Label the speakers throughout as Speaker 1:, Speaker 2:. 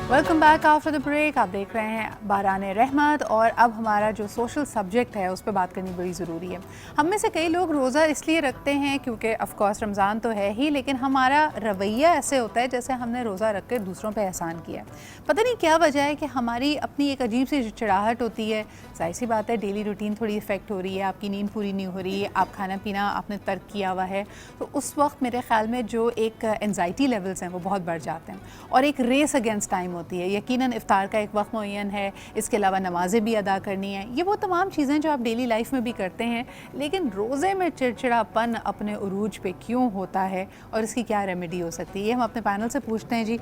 Speaker 1: Welcome back after the break. आप देख रहे हैं बारान रहमत और अब हमारा जो सोशल सब्जेक्ट है उस पर बात करनी बड़ी ज़रूरी है। हम में से कई लोग रोज़ा इसलिए रखते हैं क्योंकि ऑफ कोर्स रमज़ान तो है ही, लेकिन हमारा रवैया ऐसे होता है जैसे हमने रोज़ा रख कर दूसरों पे एहसान किया। पता नहीं क्या वजह है कि हमारी अपनी एक अजीब सी चिड़ाहट होती है। जाहिर सी बात है, डेली रूटीन थोड़ी इफ़ेक्ट हो रही है, आपकी नींद पूरी नहीं हो रही है, आप खाना पीना आपने तर्क किया हुआ है, तो उस वक्त मेरे ख्याल में जो एक एंजाइटी लेवल्स हैं वो बहुत बढ़ जाते हैं और एक रेस अगेंस्ट टाइम होती है। यकीनन इफ्तार का एक वक्त मुअय्यन है, इसके अलावा नमाज़ें भी अदा करनी है, ये वो तमाम चीज़ें जो आप डेली लाइफ में भी करते हैं, लेकिन रोज़े में चिड़चिड़ापन अपने उरूज पे क्यों होता है और इसकी क्या रेमेडी हो सकती है, ये हम अपने पैनल से पूछते हैं जी।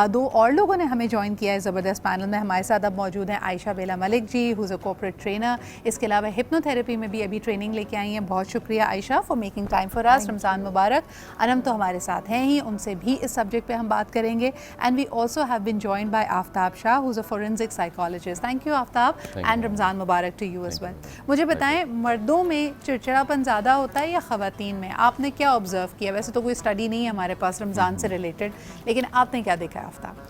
Speaker 1: दो और लोगों ने हमें ज्वाइन किया है ज़बरदस्त पैनल में। हमारे साथ अब मौजूद हैं आयशा बेला Malik ji, who's a corporate trainer, इसके अलावा हिप्नोथेरेपी में भी अभी ट्रेनिंग लेके आई हैं। बहुत शुक्रिया Ayesha for making time for us. Ramzan मुबारक। अनम तो हमारे साथ हैं ही, उनसे भी इस सब्जेक्ट पे हम बात करेंगे। And we also have been joined by Aftab Shah, who's a forensic psychologist. Thank you Aftab, and Ramzan मुबारक टू यू एज़ वेल। मुझे बताएं, मर्दों में चिड़चिड़ापन ज़्यादा होता है या ख़वातीन में? आपने क्या ऑब्जर्व किया? वैसे तो कोई स्टडी नहीं है हमारे पास रमज़ान से रिलेटेड, लेकिन आपने क्या देखा है आफ्ताब?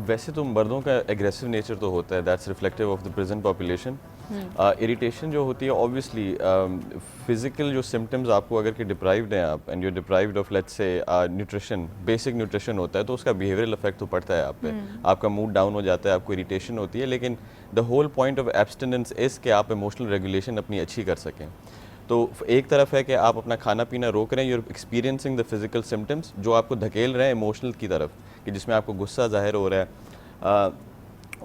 Speaker 2: वैसे तो मर्दों का एग्रेसिव नेचर तो होता है, that's reflective of the present population. Irritation जो होती है ऑब्वियसली फिजिकल जो सिम्टम्स आपको अगर कि डिप्राइव्ड हैं आप and you deprived of let's say nutrition, basic nutrition होता है, तो उसका बिहेवियरल इफेक्ट तो पड़ता है आप पे। आपका मूड डाउन हो जाता है, आपको इरिटेशन होती है, लेकिन the whole point of abstinence is कि आप इमोशनल रेगुलेशन अपनी अच्छी कर सकें। तो एक तरफ है कि आप अपना खाना पीना रोक रहे हैं, you're experiencing the physical symptoms जो आपको धकेल रहे हैं इमोशनल की तरफ, कि जिसमें आपको गुस्सा जाहिर हो रहा है,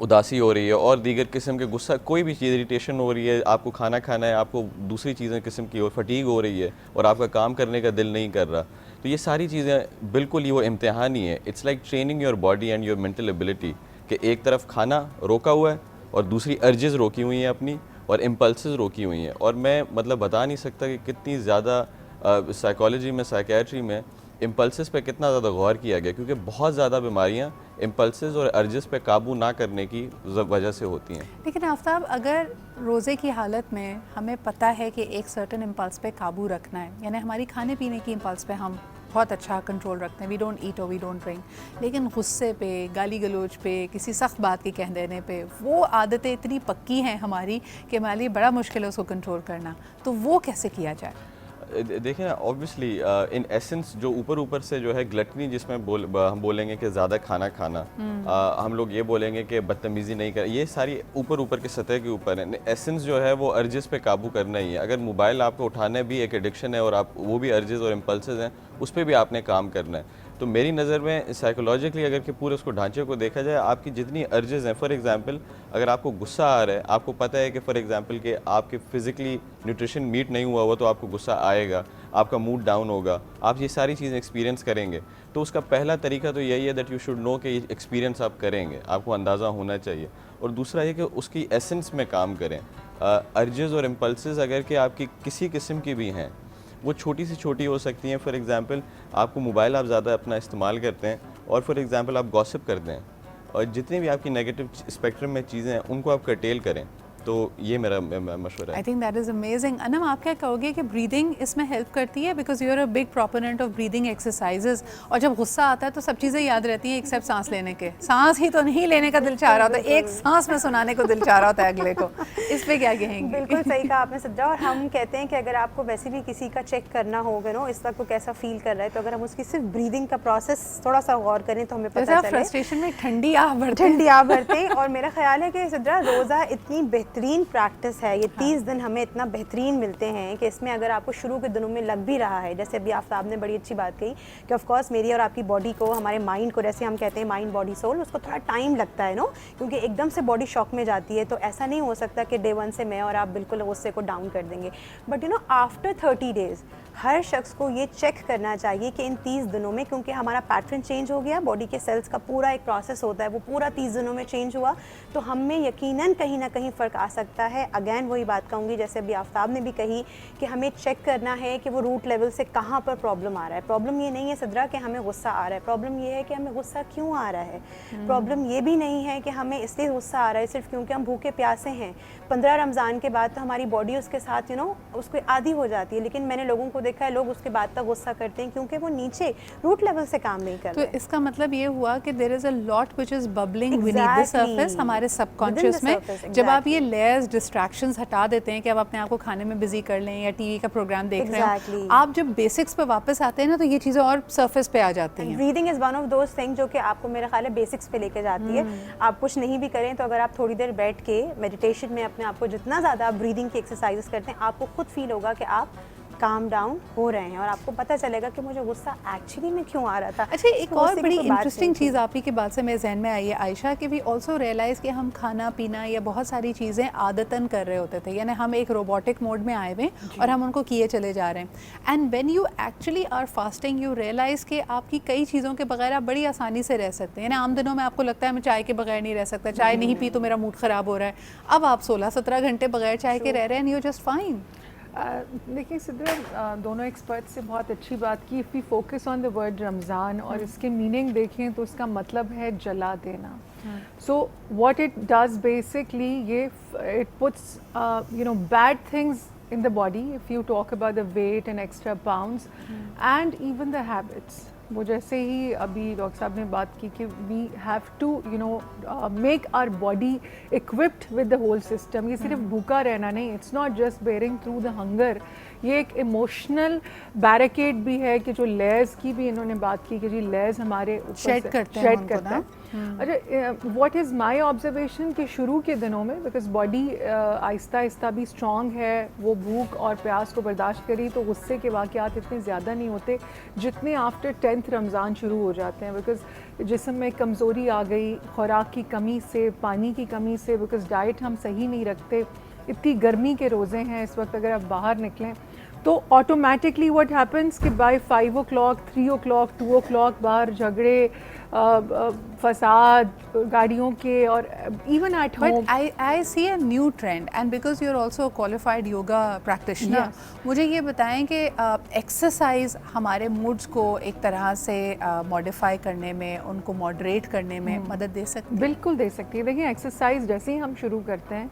Speaker 2: उदासी हो रही है और दीगर किस्म के गुस्सा, कोई भी चीज़ इरिटेशन हो रही है, आपको खाना खाना है, आपको दूसरी चीज़ें किस्म की और फटीग हो रही है और आपका काम करने का दिल नहीं कर रहा। तो ये सारी चीज़ें बिल्कुल ही वो इम्तिहान ही है। It's like training your body and your mental ability, कि एक तरफ खाना रोका हुआ है और दूसरी अर्जेस रोकी हुई हैं अपनी और इम्पल्सेस रोकी हुई हैं। और मैं मतलब बता नहीं सकता कि कितनी ज़्यादा साइकोलॉजी में, साइकेट्री में इम्पल्सेस पे कितना ज़्यादा गौर किया गया, क्योंकि बहुत ज़्यादा बीमारियां इम्पल्सेस और अर्जेस पे काबू ना करने की वजह से होती हैं।
Speaker 1: लेकिन आफ्ताब, अगर रोज़े की हालत में हमें पता है कि एक सर्टन इम्पल्स पे काबू रखना है, यानी हमारी खाने पीने की इम्पल्स पे हम बहुत अच्छा कंट्रोल रखते हैं, वी डोंट ईट और वी डोंट ड्रिंक, लेकिन गुस्से पे, गाली गलोच पे, किसी सख्त बात के कह देने पे वो आदतें इतनी पक्की हैं हमारी कि हमारे लिए बड़ा मुश्किल है उसको कंट्रोल करना, तो वो कैसे किया जाए?
Speaker 2: देखिए ना, ऑब्वियसली इन एसेंस जो ऊपर ऊपर से जो है ग्लटनी, जिसमें हम बोलेंगे कि ज़्यादा खाना खाना, हम लोग ये बोलेंगे कि बदतमीज़ी नहीं कर, ये सारी ऊपर ऊपर के सतह के ऊपर है। एसेंस जो है वो अर्जेस पे काबू करना ही है। अगर मोबाइल आपको उठाना भी एक एडिक्शन है और आप वो भी अर्जेस और इम्पल्सेस हैं, उस पर भी आपने काम करना है। तो मेरी नज़र में साइकोलॉजिकली अगर कि पूरे उसको ढांचे को देखा जाए, आपकी जितनी अर्जेस हैं, फॉर एग्जांपल अगर आपको गुस्सा आ रहा है, आपको पता है कि फॉर एग्जांपल कि आपके फिजिकली न्यूट्रिशन मीट नहीं हुआ हुआ, तो आपको गुस्सा आएगा, आपका मूड डाउन होगा, आप ये सारी चीज़ें एक्सपीरियंस करेंगे। तो उसका पहला तरीका तो यही है दैट यू शुड नो कि एक्सपीरियंस आप करेंगे, आपको अंदाज़ा होना चाहिए। और दूसरा ये कि उसकी एसेंस में काम करें। अर्जेस और इम्पल्सेस अगर कि आपकी किसी किस्म की भी हैं, वो छोटी से छोटी हो सकती हैं। फॉर एग्जांपल आपको मोबाइल आप ज़्यादा अपना इस्तेमाल करते हैं और फॉर एग्जांपल आप गॉसिप करते हैं, और जितनी भी आपकी नेगेटिव स्पेक्ट्रम में चीज़ें हैं उनको आप कर्टेल करें। तो ये मेरा मशवरा है।
Speaker 1: I think that is amazing. Anam, आप क्या कहोगे कि ब्रीदिंग इसमें हेल्प करती है? Because you are a big proponent of breathing exercises, और जब गुस्सा आता है तो सब चीज़ें याद रहती हैं एक्सेप्ट सांस लेने के। सांस ही तो नहीं लेने का दिल चाह रहा होता, एक सांस में सुनाने को दिल चाह रहा होता है अगले को। इस पर क्या कहेंगे?
Speaker 3: बिल्कुल सही कहा आपने सज्जा। और हम कहते हैं कि अगर आपको वैसे भी किसी का चेक करना होगा नो, इस वक्त वो कैसा फील कर रहा है, तो अगर हम उसकी सिर्फ ब्रीदिंग का प्रोसेस थोड़ा सा गौर करें तो हमें पता चले।
Speaker 1: फ्रस्ट्रेशन में ठंडी आह भरते
Speaker 3: हैं। और मेरा ख्याल है कि सज्जा, रोज़ा इतनी बेहतरीन प्रैक्टिस है, ये 30 दिन हमें इतना बेहतरीन मिलते हैं कि इसमें अगर आपको शुरू के दिनों में लग भी रहा है, जैसे अभी आफ्ताब ने बड़ी अच्छी बात कही कि ऑफ कोर्स मेरी और आपकी बॉडी को, हमारे माइंड को, जैसे हम कहते हैं माइंड बॉडी सोल, उसको थोड़ा टाइम लगता है नो, क्योंकि एकदम से बॉडी शॉक में जाती है। तो ऐसा नहीं हो सकता कि डे 1 से मैं और आप बिल्कुल गुस्से को डाउन कर देंगे, but you know after 30 days हर शख्स को ये चेक करना चाहिए कि इन 30 दिनों में, क्योंकि हमारा पैटर्न चेंज हो गया, बॉडी के सेल्स का पूरा एक प्रोसेस होता है, वो पूरा 30 दिनों में चेंज हुआ, तो हम में यकीनन कहीं ना कहीं फ़र्क आ सकता है। अगेन वही बात कहूँगी जैसे अभी आफ्ताब ने भी कही कि हमें चेक करना है कि वो रूट लेवल से कहाँ पर प्रॉब्लम आ रहा है। प्रॉब्लम ये नहीं है सिद्रा कि हमें गुस्सा आ रहा है, प्रॉब्लम ये है कि हमें गुस्सा क्यों आ रहा है। प्रॉब्लम ये भी नहीं है कि हमें इसलिए गुस्सा आ रहा है सिर्फ क्योंकि हम भूखे प्यासे हैं। 15 रमज़ान के बाद तो हमारी बॉडी उसके साथ उसके आदी हो जाती है, लेकिन मैंने लोगों को देखा है लोग उसके बाद तक गुस्सा करते हैं क्योंकि वो नीचे रूट लेवल से काम नहीं कर
Speaker 1: तो
Speaker 3: रहे।
Speaker 1: इसका मतलब ये हुआ कि there is a lot which is bubbling beneath the surface, हमारे सबकॉन्शियस में। जब आप ये लेयर्स डिस्ट्रैक्शंस हटा देते हैं कि आप अपने आप को खाने में बिजी कर लें या टीवी का प्रोग्राम देख रहे हो, आप जब बेसिक्स पे वापस आते हैं ना तो ये चीज़ें और सरफेस पे आ जाती हैं।
Speaker 3: Breathing is one of those thing जो कि आपको मेरा ख्याल है बेसिक्स पे लेके जाती है। आप कुछ नहीं भी करें तो अगर आप थोड़ी देर बैठ के मेडिटेशन में अपने आप को जितना ज़्यादा आप ब्रीदिंग की एक्सरसाइजेस करते हैं, आपको खुद फील होगा कि आप काम डाउन हो रहे हैं और आपको पता चलेगा कि मुझे गुस्सा एक्चुअली में क्यों आ रहा था।
Speaker 1: अच्छा, एक और बड़ी इंटरेस्टिंग चीज़ आप ही की बात से मेरे जहन में आई है आयशा, कि वी ऑल्सो रियलाइज़ कि हम खाना पीना या बहुत सारी चीज़ें आदतन कर रहे होते थे, यानी हम एक रोबोटिक मोड में आए हुए और हम उनको किए चले जा रहे हैं। And when you actually are fasting you realise कि आपकी कई चीज़ों के बगैर आप बड़ी आसानी से रह सकते हैं। यानी आम दिनों में आपको लगता है मैं चाय के बगैर नहीं रह सकता, चाय नहीं पी तो मेरा मूड ख़राब हो रहा है। अब आप 16-17 घंटे बगैर चाय के रह रहे हैं, यू जस्ट फाइन।
Speaker 4: देखिए सिद्रा, दोनों एक्सपर्ट से बहुत अच्छी बात की। If we focus on the word Ramzan और इसके मीनिंग देखें तो इसका मतलब है जला देना। So what it does basically, ये it puts bad things in the body if you talk about the weight and extra pounds and even the habits. वो जैसे ही अभी डॉक्टर साहब ने बात की कि we have to make our body equipped with the whole system. ये सिर्फ भूखा रहना नहीं, it's not just bearing through the hunger, ये एक इमोशनल बैरिकेड भी है कि जो लेयर्स की भी इन्होंने बात की कि जी लेयर्स हमारे
Speaker 1: शेड करते हैं।
Speaker 4: अच्छा, व्हाट इज़ माय ऑब्जर्वेशन कि शुरू के दिनों में बिकॉज बॉडी आहिस्ता आहिस्ता भी स्ट्रॉन्ग है, वो भूख और प्यास को बर्दाश्त करी तो गुस्से के वाक़यात इतने ज़्यादा नहीं होते जितने आफ्टर 10th रमज़ान शुरू हो जाते हैं। बिकॉज जिस्म में कमज़ोरी आ गई खुराक की कमी से, पानी की कमी से, बिकॉज डाइट हम सही नहीं रखते। इतनी गर्मी के रोज़े हैं इस वक्त, अगर आप बाहर निकलें तो ऑटोमेटिकली व्हाट हैपन्स कि बाय 5 o'clock 3 o'clock 2 o'clock बाहर झगड़े, फसाद गाड़ियों के, और even at home.
Speaker 1: But I see a new trend and because you are also qualified yoga practitioner, मुझे ये बताएं कि एक्सरसाइज हमारे मूड्स को एक तरह से मॉडिफाई करने में, उनको मॉडरेट करने में मदद दे सकती है?
Speaker 4: बिल्कुल दे सकती है। देखिए, एक्सरसाइज जैसे ही हम शुरू करते हैं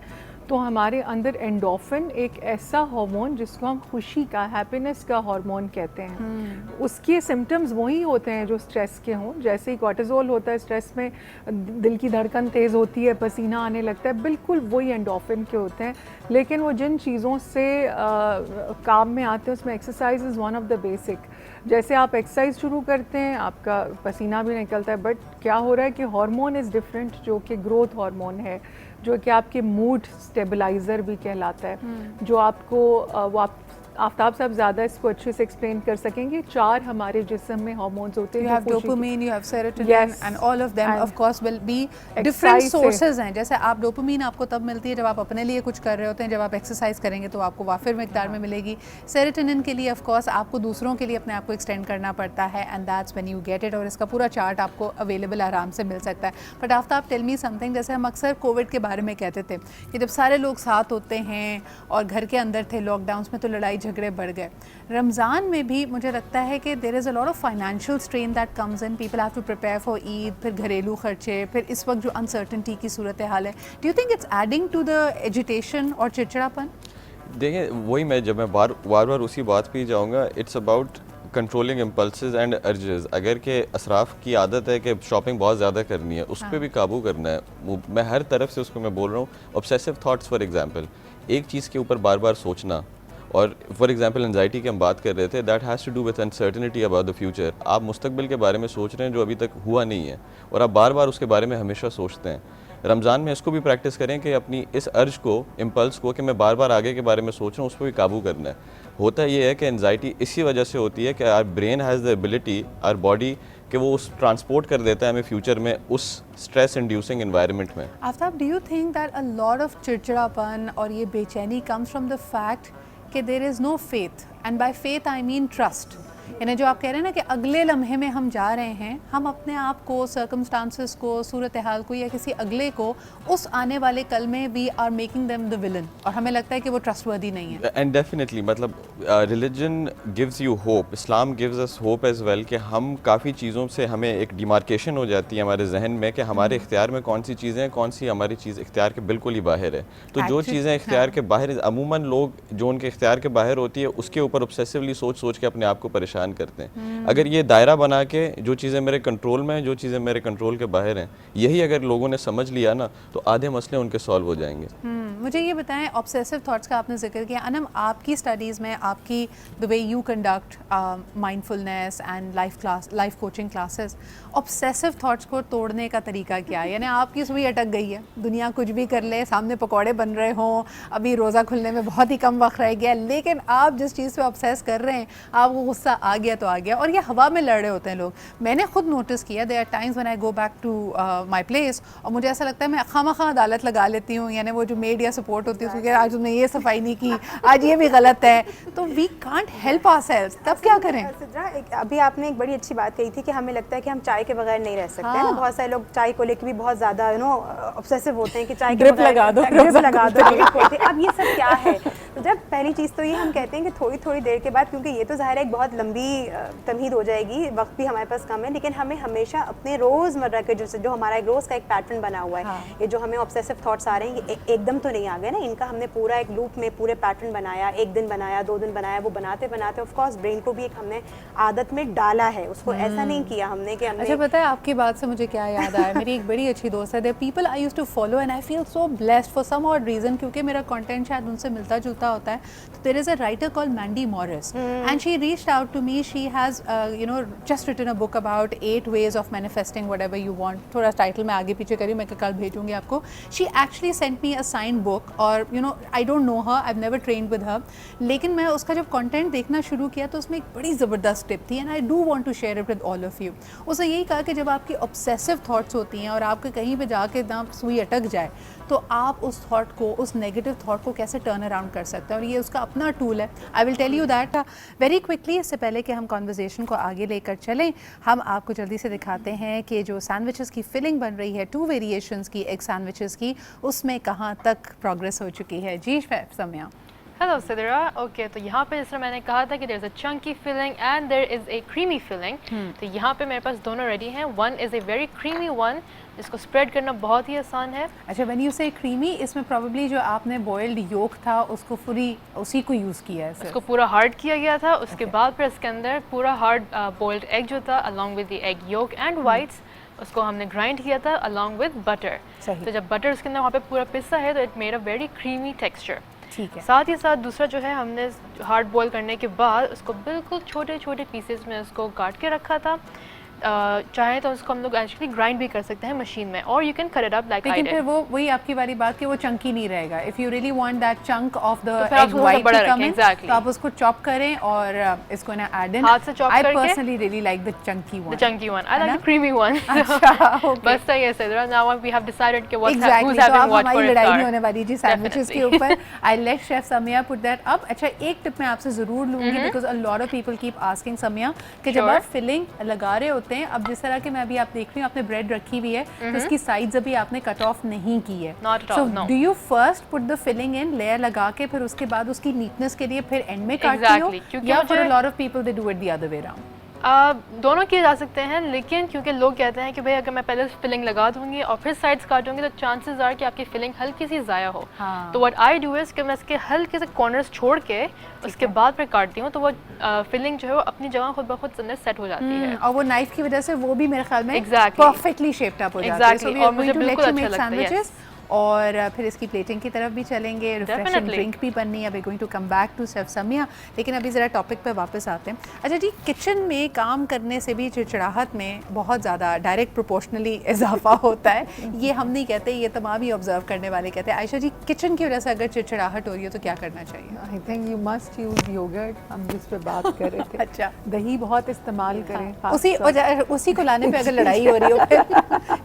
Speaker 4: तो हमारे अंदर एंडोफिन, एक ऐसा हार्मोन जिसको हम खुशी का, हैप्पीनेस का हार्मोन कहते हैं, उसके सिम्टम्स वही होते हैं जो स्ट्रेस के हों। जैसे ही कॉर्टिसोल होता है स्ट्रेस में, दिल की धड़कन तेज़ होती है, पसीना आने लगता है, बिल्कुल वही एंडोफिन के होते हैं। लेकिन वो जिन चीज़ों से काम में आते हैं उसमें exercise is one of the basic. जैसे आप एक्सरसाइज शुरू करते हैं, आपका पसीना भी निकलता है, बट क्या हो रहा है कि हार्मोन इज़ डिफरेंट, जो कि ग्रोथ हार्मोन है, जो कि आपके मूड स्टेबलाइज़र भी कहलाता है, जो आपको वो आफ्ताब साहब ज़्यादा इसको अच्छे से एक्सप्लेन कर सकेंगे। 4 हमारे जिस्म में हार्मोन्स होते हैं।
Speaker 1: You have dopamine, you have serotonin, and all of them of course will be different sources हैं। जैसे आप डोपामीन आपको तब मिलती है जब आप अपने लिए कुछ कर रहे होते हैं, जब आप एक्सरसाइज करेंगे तो आपको वाफिर मिकदार में मिलेगी। सेरोटोनिन के लिए ऑफ कोर्स आपको दूसरों के लिए अपने आप को एक्सटेंड करना पड़ता है, and that's when you get it, और इसका पूरा चार्ट आपको अवेलेबल आराम से मिल सकता है। But Aftab, tell me something, जैसे हम अक्सर कोविड के बारे में कहते थे कि जब सारे लोग साथ होते हैं और घर के अंदर थे लॉकडाउन्स में तो लड़ाई झगड़े बढ़ गए। रमज़ान में भी मुझे लगता है कि there is a lot of financial strain that comes in, people have to prepare for Eid, फिर घरेलू खर्चे, फिर इस वक्त जो अनसर्टनिटी की सूरत हाल है, do you think it's adding to the agitation और चिड़चिड़ापन?
Speaker 2: देखिए, वही मैं बार बार उसी बात पे ही जाऊँगा। It's about controlling impulses and urges. अगर के असराफ की आदत है कि शॉपिंग बहुत ज़्यादा करनी है, उस पर भी काबू करना है। मैं हर तरफ से उसको मैं बोल रहा हूँ। ऑब्सेसिव थाट्स, फॉर एग्जांपल, एक चीज़ के ऊपर बार बार सोचना, और फॉर एग्जांपल एंजाइटी की हम बात कर रहे थे, that has to do with uncertainty about the future. आप मुस्तकबिल के बारे में सोच रहे हैं जो अभी तक हुआ नहीं है, और आप बार बार उसके बारे में हमेशा सोचते हैं। रमज़ान में इसको भी प्रैक्टिस करें कि अपनी इस अर्ज को, इम्पल्स को, कि मैं बार बार आगे के बारे में सोच रहा हूँ, उस पर भी काबू करना है। होता ये है कि एंजाइटी इसी वजह से होती है कि our brain has the ability, our body, कि वो उस ट्रांसपोर्ट कर देता है हमें फ्यूचर में उस स्ट्रेस इंड्यूसिंग एनवायरनमेंट में।
Speaker 1: Aftab, do you think that a lot of चिड़चिड़ापन और ये बेचैनी कम्स फ्रॉम द फैक्ट कि there is no faith, and by faith I mean trust, यानी जो आप कह रहे हैं ना कि अगले लम्हे में हम जा रहे हैं, हम अपने आप को, सर्कमस्टांसेस को, सूरत हाल को या किसी अगले को उस आने वाले कल में we are making them the villain, और हमें लगता है कि वो ट्रस्टवर्दी नहीं है।
Speaker 2: एंड डेफिनेटली मतलब religion gives you hope, Islam gives us hope as well, कि हम काफ़ी चीज़ों से हमें एक डिमार्केशन हो जाती है हमारे जहन में कि हमारे इख्तियार में कौन सी चीज़ें हैं, कौन सी हमारी चीज़ इख्तियार के बिल्कुल ही बाहर है। तो जो चीज़ें इख्तियार के बाहर, अमूमन लोग जो उनके इख्तियार के बाहर होती है उसके ऊपर ऑब्सेसिवली सोच सोच के अपने आप को परेशान करते हैं। अगर ये दायरा बना के जो चीज़ें मेरे कंट्रोल में हैं, जो चीज़ें मेरे कंट्रोल के बाहर हैं, यही अगर लोगों ने समझ लिया ना तो आधे मसले उनके सॉल्व हो जाएंगे।
Speaker 1: मुझे ये बताएं, ऑब्सेसिव थॉट्स का आपने जिक्र किया अनम, आपकी स्टडीज़ में, आपकी the way you conduct mindfulness and life coaching classes, obsessive thoughts को तोड़ने का तरीका क्या है? यानी आपकी सुई अटक गई है, दुनिया कुछ भी कर ले, सामने पकौड़े बन रहे हों, अभी रोज़ा खुलने में बहुत ही कम वक्त रह गया, लेकिन आप जिस चीज़ पे ऑब्सेस कर रहे हैं, आपको गुस्सा आ गया तो आ गया, और ये हवा में लड़ रहे होते हैं लोग। मैंने खुद नोटिस किया, there are times when I go back to my place, और मुझे ऐसा लगता है मैं खामखा अदालत लगा लेती हूँ, यानी वो जो मेड या सपोर्ट होती है उसको, आज तुमने ये सफाई नहीं की, आज ये भी गलत है, तो वी कांट हेल्प आवरसेल्व्स, तब क्या करें?
Speaker 3: सिद्रा, अभी आपने एक बड़ी अच्छी बात कही थी कि हमें लगता है कि हम चाय के बगैर नहीं रह सकते हैं ना। बहुत सारे लोग चाय को लेकर भी बहुत ज़्यादा ऑब्सेसिव होते हैं कि चाय के
Speaker 1: ड्रिप
Speaker 3: बगैर
Speaker 1: लगा दो,
Speaker 3: ड्रिप लगा दो, अब ये सब क्या है? तो जब पहली चीज़ तो ये हम कहते हैं कि थोड़ी थोड़ी देर के बाद, क्योंकि ये तो ज़ाहिर है एक बहुत लंबी तमहीद हो जाएगी, वक्त भी हमारे पास कम है, लेकिन हमें हमेशा अपने रोज़मर्रा के जो हमारा एक रोज़ का एक पैटर्न बना हुआ है, ये जो हमें ऑब्सेसिव थॉट्स आ रहे हैं, ये एकदम तो नहीं आ गए ना, इनका हमने पूरा एक लूप में पूरे पैटर्न बनाया, एक दिन बनाया, 2 दिन बनाया, वो बनाते बनाते ऑफ कोर्स ब्रेन को भी एक हमने आदत में डाला है, उसको ऐसा नहीं किया हमने कि हमने।
Speaker 1: अच्छा, पता है आपकी बात से मुझे क्या याद आया, मेरी एक बड़ी अच्छी दोस्त है, there people I used to follow and I feel so blessed for some odd reason, क्योंकि मेरा कंटेंट शायद उनसे मिलता जुलता होता है। तो there is a writer called Mandy Morris and she reached out to me, she has just written a book about 8 ways of manifesting whatever you want, थोड़ा टाइटल मैं आगे पीछे करी, मैं कल भेजूंगी आपको। She actually sent me a signed book, और I don't know her, I have never trained with her, लेकिन मैं उसका जब कंटेंट देखना शुरू किया तो उसमें एक बड़ी ज़बरदस्त टिप थी, and I do want to share it with all of you. उसने यही कहा कि जब आपकी ऑब्सेसिव थॉट्स होती हैं और आपके कहीं पे जाके ना सुई अटक जाए, तो आप उस थॉट को, उस नेगेटिव थॉट को कैसे टर्न अराउंड कर सकते हैं, और ये उसका अपना टूल है। I will tell you that very quickly. इससे पहले कि हम कॉन्वर्जेसन को आगे लेकर चलें, हम आपको जल्दी से दिखाते हैं कि जो सैंडविचेस की फिलिंग बन रही है, 2 वेरिएशंस की एग सैंडविचेस की, उसमें कहाँ तक प्रोग्रेस हो चुकी है। जी सम्या।
Speaker 5: हेलो सिद्रा, ओके, तो यहाँ पे जिस तरह मैंने कहा था कि there is a chunky filling and there is a creamy filling, तो यहाँ पे मेरे पास दोनों रेडी हैं। One is a very creamy one, जिसको स्प्रेड करना बहुत ही आसान है।
Speaker 1: अच्छा, व्हेन यू से क्रीमी, इसमें प्रोबेबली जो आपने बॉइल्ड योक था उसको पूरी उसी को यूज़ किया है,
Speaker 5: उसको पूरा हार्ड किया गया था, उसके बाद फिर इसके अंदर पूरा हार्ड बॉइल्ड एग जो था along with the egg yolk and whites, उसको हमने ग्राइंड किया था अलॉन्ग विद बटर। तो जब बटर उसके अंदर वहाँ पे पूरा पिसा है तो it made a very creamy texture.
Speaker 1: ठीक है।
Speaker 5: साथ ही साथ दूसरा जो है, हमने हार्ड बॉईल करने के बाद उसको बिल्कुल छोटे छोटे पीसेस में उसको काट के रखा था। चाहे तो उसको हम लोग एक्चुअली ग्राइंड भी कर सकते हैं मशीन में, और you can cut it up like I did.
Speaker 1: लेकिन फिर वो वही आपकी वाली बात कि वो चंकी नहीं रहेगा। If you really want that chunk of the
Speaker 5: फिर आप
Speaker 1: एग
Speaker 5: थोड़ा
Speaker 1: वाइट
Speaker 5: बड़ा
Speaker 1: टू कम
Speaker 5: रखें,
Speaker 1: इन,
Speaker 5: exactly.
Speaker 1: तो आप उसको चॉप करें और इसको ना ऐड इन।
Speaker 5: हाथ से chop
Speaker 1: आई
Speaker 5: करके।
Speaker 1: Personally really like the Chunky one.
Speaker 5: The chunky one. I
Speaker 1: है
Speaker 5: like
Speaker 1: ना?
Speaker 5: the creamy one.
Speaker 1: अच्छा, okay.
Speaker 5: बस सही है Sidra. Now we have decided कि who's
Speaker 1: Exactly. तो
Speaker 5: having
Speaker 1: अब
Speaker 5: what for
Speaker 1: हमारी लड़ाई नहीं
Speaker 5: iftar.
Speaker 1: होने वाली जी सैंडविचेस के ऊपर। I let chef Samiya put that up. अच्छा, एक टिप मैं आपसे ज़रूर लूँगी, because a lot of people keep asking Samiya कि जब
Speaker 5: Sure.
Speaker 1: आप फिलिंग लगा रहे होते हैं, अब जिस तरह के मैं अभी आप देख रही हूँ, आपने ब्रेड रखी हुई है, तो इसकी साइड्स अभी आपने कट ऑफ नहीं की है।
Speaker 5: Not at
Speaker 1: So
Speaker 5: all, no.
Speaker 1: do you first put the filling in, layer लगा के, फिर उसके बाद उसकी नीटनेस के लिए फिर एंड में काटती हो,
Speaker 5: Exactly. क्योंकि
Speaker 1: या for a
Speaker 5: मुझे-
Speaker 1: lot of people they do it the other way around?
Speaker 5: दोनों किए जा सकते हैं, लेकिन क्योंकि लोग कहते हैं कि भाई अगर मैं पहले फिलिंग लगा दूंगी और फिर साइड्स काटूंगी तो चांसेस आर कि आपकी फिलिंग हल्की सी ज़ाया हो।
Speaker 1: हाँ।
Speaker 5: तो व्हाट आई डू इज़ कि मैं इसके हल्के से कॉर्नर्स छोड़ के उसके बाद फिर काटती हूँ, तो वो फिलिंग जो है वो अपनी जगह खुद ब खुद अंदर सेट हो जाती है।
Speaker 1: और वो नाइफ की वजह से वो भी मेरे ख्याल में
Speaker 5: Exactly.
Speaker 1: परफेक्टली शेप्ड अप हो जाती है।
Speaker 5: Exactly. और मुझे बिल्कुल अच्छा लगता है, yes.
Speaker 1: और फिर इसकी प्लेटिंग की तरफ भी चलेंगे, रिफ्रेशिंग
Speaker 5: Definitely.
Speaker 1: ड्रिंक भी बननी है। We going to come back to chef Samiya, लेकिन अभी ज़रा टॉपिक पे वापस आते हैं। अच्छा जी, किचन में काम करने से भी चिड़चिड़ाहट में बहुत ज़्यादा डायरेक्ट प्रोपोर्शनली इजाफा होता है। ये हम नहीं कहते, ये तमाम ही ऑब्जर्व करने वाले कहते हैं। आयशा जी, किचन की वजह से अगर चिड़चिड़ाहट हो रही हो तो क्या करना चाहिए?
Speaker 4: I think you must use yoghurt, हम जिस पे बात कर रहे थे।
Speaker 1: अच्छा।
Speaker 4: दही बहुत इस्तेमाल करें।
Speaker 1: उसी को लाने पे अगर लड़ाई हो रही हो फिर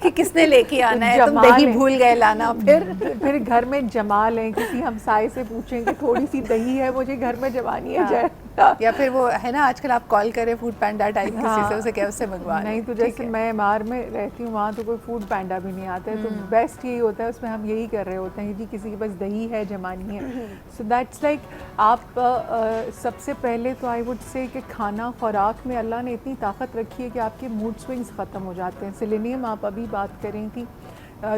Speaker 1: कि किसने लेके आना है, तुम
Speaker 4: जमा
Speaker 1: दही
Speaker 4: लें।
Speaker 1: भूल गए लाना, फिर
Speaker 4: घर में जमा लें, किसी हमसाए से पूछें कि थोड़ी सी दही है मुझे घर में जमानी है, जाए
Speaker 1: या फिर वो है ना आजकल आप कॉल करें फूड पैंडा टाइप किसी से, उसे क्या उससे मंगवा लें।
Speaker 4: नहीं तो
Speaker 1: ठीक
Speaker 4: जैसे
Speaker 1: है।
Speaker 4: मैं मार में रहती हूँ, वहाँ तो कोई फूड पैंडा भी नहीं आता है, तो बेस्ट यही होता है, उसमें हम यही कर रहे होते हैं कि किसी के पास दही है जमानी है। सो दैट्स लाइक आप सबसे पहले तो आई वुड से कि खाना खुराक में अल्लाह ने इतनी ताकत रखी है कि आपके मूड स्विंग्स ख़त्म हो जाते हैं। सेलेनियम आप अभी बात कर रही थी,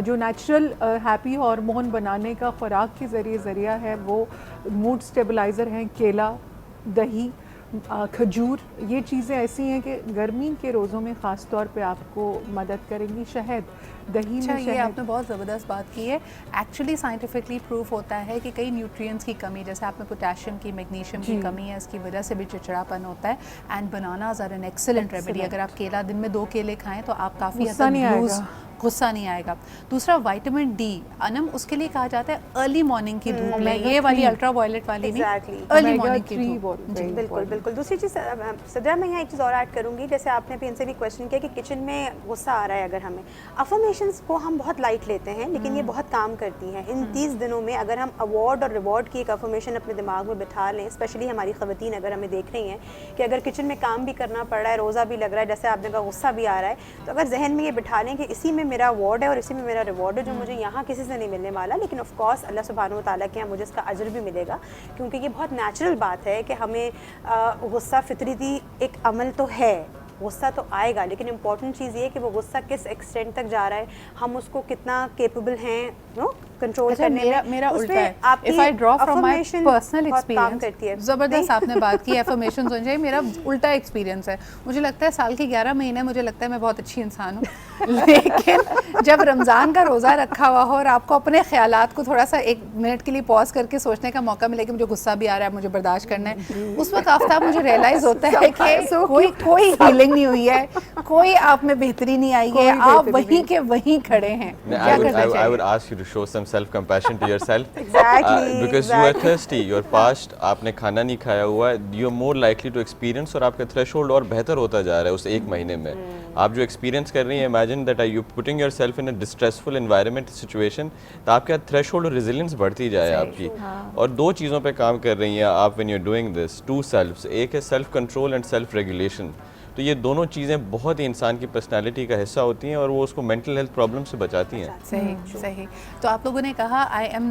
Speaker 4: जो नेचुरल हैप्पी हार्मोन बनाने का खुराक के ज़रिया है वो मूड स्टेबलाइज़र हैं, केला, दही, खजूर, ये चीज़ें ऐसी हैं कि गर्मी के रोज़ों में ख़ास तौर पे आपको मदद करेंगी। शहद, दही
Speaker 1: अच्छा,
Speaker 4: में
Speaker 1: ये
Speaker 4: शहद,
Speaker 1: आपने बहुत ज़बरदस्त बात की है। एक्चुअली साइंटिफिकली प्रूफ होता है कि कई न्यूट्रिएंट्स की कमी, जैसे आप में पोटेशियम की, मैग्नीशियम की कमी है, इसकी वजह से भी चिड़चिड़ापन होता है। And bananas are an excellent remedy. अगर आप केला दिन में 2 केले खाएं तो आप काफ़ी हद
Speaker 4: गुस्सा
Speaker 1: तक
Speaker 4: नहीं आएगा।
Speaker 1: गुस्सा नहीं आएगा। दूसरा विटामिन डी, अनम उसके लिए कहा जाता है अर्ली मॉर्निंग की धूप में, ये वाली अल्ट्रा वायलेट वाली नहीं,
Speaker 3: Exactly.
Speaker 1: अर्ली
Speaker 4: Omega
Speaker 1: मॉर्निंग की
Speaker 4: 3
Speaker 1: धूप।
Speaker 3: बिल्कुल बिल्कुल। दूसरी चीज़ सदरा, मैं यहाँ एक चीज़ और ऐड करूँगी, जैसे आपने भी इनसे भी क्वेश्चन किया कि किचन में गुस्सा आ रहा है अगर हमें, अफर्मेशंस को हम बहुत लाइट लेते हैं लेकिन ये बहुत काम करती हैं। इन 30 दिनों में अगर हम अवार्ड और रिवॉर्ड की एक अफर्मेशन अपने दिमाग में बिठा लें, स्पेशली हमारी ख़वातीन अगर हमें देख रही हैं कि अगर किचन में काम भी करना पड़ रहा है, रोज़ा भी लग रहा है, जैसे आपने कहा गुस्सा भी आ रहा है, तो अगर जहन में ये बिठा लें कि इसी में मेरा अवार्ड है और इसी में मेरा रिवॉर्ड है, जो मुझे यहाँ किसी से नहीं मिलने वाला, लेकिन ऑफ कोर्स अल्लाह सुब्हानहू व तआला के यहाँ मुझे इसका अजर भी मिलेगा, क्योंकि ये बहुत नेचुरल बात है कि हमें गुस्सा फितरती एक अमल तो है, गुस्सा तो आएगा, लेकिन इम्पॉर्टेंट चीज़ ये है कि वो गुस्सा किस एक्सटेंट तक जा रहा है, हम उसको कितना केपेबल हैं नो कंट्रोल
Speaker 1: अच्छा,
Speaker 3: करने में।
Speaker 1: मेरा
Speaker 3: उसमें
Speaker 1: उल्टा है।
Speaker 3: आपकी
Speaker 1: If I draw from my
Speaker 3: affirmation
Speaker 1: personal
Speaker 3: बहुत काम
Speaker 1: experience,
Speaker 3: करती है।
Speaker 1: ज़बरदस्त आपने बात की एफर्मेशंस होनी चाहिए। मेरा उल्टा एक्सपीरियंस है, मुझे लगता है साल के 11 महीने मुझे लगता है मैं बहुत अच्छी इंसान हूँ, लेकिन जब रमज़ान का रोज़ा रखा हुआ हो और आपको अपने ख्यालात को थोड़ा सा 1 मिनट के लिए पॉज करके सोचने का मौका मिले कि मुझे गुस्सा भी आ रहा है, मुझे बर्दाश्त करना है, उस वक्त आफ्ताब मुझे रियलाइज़ होता है कि कोई हीलिंग नहीं हुई है, कोई आप में बेहतरी नहीं आई है, आप वहीं के वहीं खड़े हैं। क्या करना
Speaker 2: I would
Speaker 1: चाहिए?
Speaker 2: ask you to show some self-compassion to yourself.
Speaker 3: Exactly,
Speaker 2: Because you are
Speaker 3: exactly.
Speaker 2: thirsty, you're parched, आपने खाना नहीं खाया हुआ है, you're more likely to experience, और आपका threshold और बेहतर होता जा रहा है उस 1 महीने में। आप जो एक्सपीरियंस कर रही हैं, imagine that you putting yourself in a distressful environment situation, तो आपका थ्रेशोल्ड और रेजिलियंस बढ़ती जाए आपकी। और 2 चीज़ों पे काम कर रही हैं आप when you're doing this, 2 selves, एक है self control and self regulation. तो ये दोनों चीज़ें बहुत ही इंसान की पर्सनालिटी का हिस्सा होती हैं और वो उसको मेंटल हेल्थ प्रॉब्लम से बचाती हैं।
Speaker 1: सही सही। तो आप लोगों ने कहा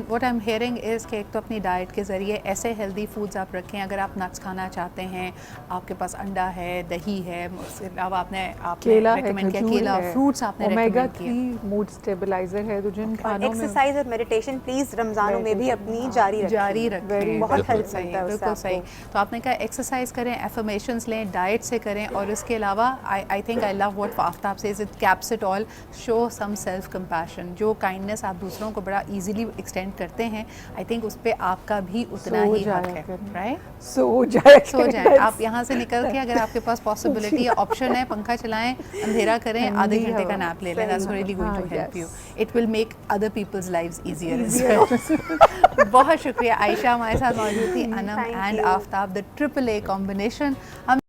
Speaker 1: what I am hearing is कि एक तो अपनी डाइट के ज़रिए ऐसे हेल्दी फूड्स आप रखें, अगर आप नट्स खाना चाहते हैं, आपके पास अंडा है, दही है, उसके अलावा आपने
Speaker 4: केला है,
Speaker 1: रेकमेंड किया,
Speaker 4: खजूर
Speaker 1: केला,
Speaker 4: है,
Speaker 1: फ्रूट्स आपने
Speaker 4: ओमेगा
Speaker 1: रेकमेंड किए।
Speaker 4: 3 मूड स्टेबलाइजर है, तो जिन खानों में
Speaker 3: एक्सरसाइज और मेडिटेशन प्लीज रमजानों में भी अपनी जारी रखें, बहुत हेल्प
Speaker 1: सही,
Speaker 3: मिलता है उससे
Speaker 1: बिल्कुल सही।
Speaker 3: आपको।
Speaker 1: तो आपने कहा एक्सरसाइज करें, एफर्मेशंस लें, डाइट से करें, और इसके अलावा I think I love what Aftab says, it caps it all, show some self compassion. जो काइंडनेस आप दूसरों को बड़ा इजीली एक्सटेंड करते हैं, आई थिंक उस पे आपका भी उतना
Speaker 4: सो
Speaker 1: ही हक
Speaker 4: जाया
Speaker 1: है,
Speaker 4: करें।
Speaker 1: राइट?
Speaker 4: सो जाए
Speaker 1: सो जाए आप यहाँ से निकल के, अगर आपके पास पॉसिबिलिटी या ऑप्शन है, पंखा चलाएं, अंधेरा करें, आधे घंटे का नैप ले लें, that's really going to help you, it will make other people's lives easier. बहुत शुक्रिया आयशा हमारे साथ मौजूद थी, Anam
Speaker 3: Thank
Speaker 1: and
Speaker 3: you.
Speaker 1: Aftab, the triple A combination. हम